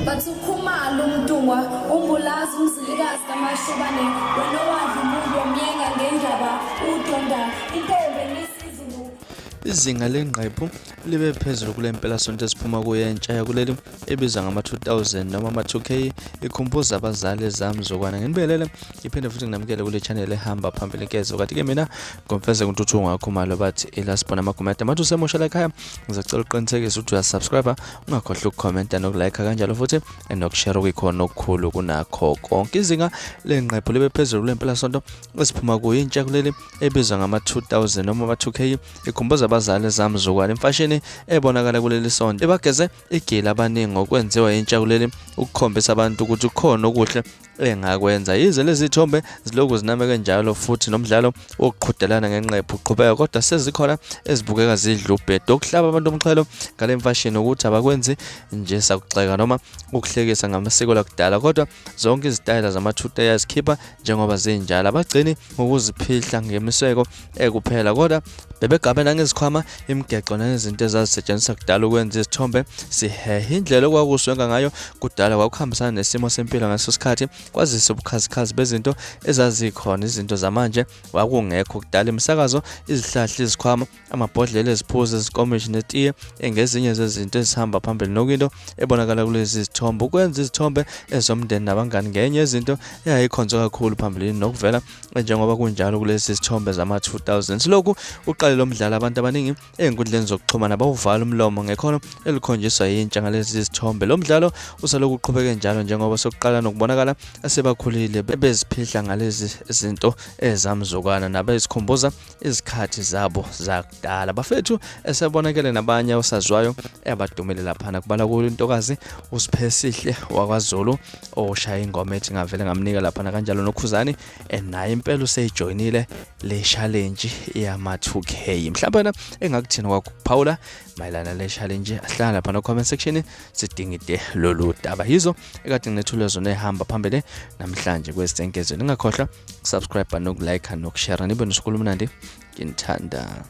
bathi ukhumalo umdungwa umbulazi umzilikazi kamashobane wena wadla umuntu wamyenga ngendaba udonda intombi nesizulu. Izinga lengqephu libe phezulu kule mpelasonto esiphuma kuyo entsha yakuleli ebizwa ngama-2000 noma ama-2K ikhumbuza abazali ezamzukwana. Ngenibelele iphinde futhi nginamukele kule channel ehamba phambili kezo. Kanti ke mina ngomfeze kuntuthu ngakho malo bathi ilasibona amakomenti amathi usemusha la ekhaya ngizocela uqinisekise ukuthi uyasubscribe ungakhohlwa ukukhomenta nokulike kanjalo futhi nokushare kuyikhona okukhulu kunakho konke. Izinga lengqephu libe phezulu kule mpelasonto esiphuma kuyo entsha kuleli ebizwa ngama-2000 noma ama-2K ikhumbuza abazali ezamzukwana. Imfashini ebonakala kuleli sonto ebageze igila abaningi ngokwenziwa intsha kuleli ukukhombisa abantu ukuthi ukhona okuhle engakwenza. Yize lezi thombe ziloku zinameke njalo futhi nomdlalo wokuqhudelana ngenqephu uqhubeka, kodwa sezikhona ezibukeka zidla ubhedo okuhlaba abantu umxhelo ngale mfashini ukuthi abakwenzi nje sakuxeka noma ukuhlekisa ngamasiko lakudala, kodwa zonke izitayela zamathutha yazikhipha njengoba zinjalo. Abagcini ngokuziphihla ngemiseko ekuphela, kodwa bebegabe nangezikhwama imigeqo nezinto ezazisetshenziswa kudala ukwenza izithombe sihehe. Indlela okwakuswenga ngayo kudala kwakuhambisana nesimo sempilo ngaso sikhathi, kwazise ubukhazikhazi bezinto ezazikhona. Izinto zamanje wakungekho kudala, imisakazo, izihlahla, izikhwama, amabhodlela, iziphuzo, izikomishi netiye engezinye zezinto ezihamba phambili nokwinto ebonakala kulezi izithombe. Ukwenza izithombe ezomndeni nabangani ngenye yezinto eyayikhonzwa kakhulu phambilini nokuvela njengoba kunjalo kulezi izithombe zama-2000. Lokhu uqale lo mdlalo abantu abaningi ezinkundleni zokuxhumana bawuvala umlomo ngekhono elikhonjiswa yintsha ngalezi izithombe. Lo mdlalo usalokhu uqhubeke njalo njengoba sokuqala nokubonakala asebakhulile beziphihla ngalezi izinto ezamzukwana nabezikhumbuza izikhathi zabo zakudala. Bafethu esebonakele nabanye osaziwayo abadumile laphana kubala kulo intokazi uSphesihle wakwaZulu oshaya ingoma ethi ngavele ngamnika laphana kanjalo nokhuzani naye impela useyijoinile le challenge yama-2K. Mhlawumbe engakuthina kwakuphawula mayelana le challenge ahlala lapha no comment section sidingide lolu daba. Yizo ekade nginethule zona ehamba phambili namhlanje kwesenkezweni. Ningakhohlwa subscribe nokulike nokushare. Nibe nosuku olumnandi. Nginithanda.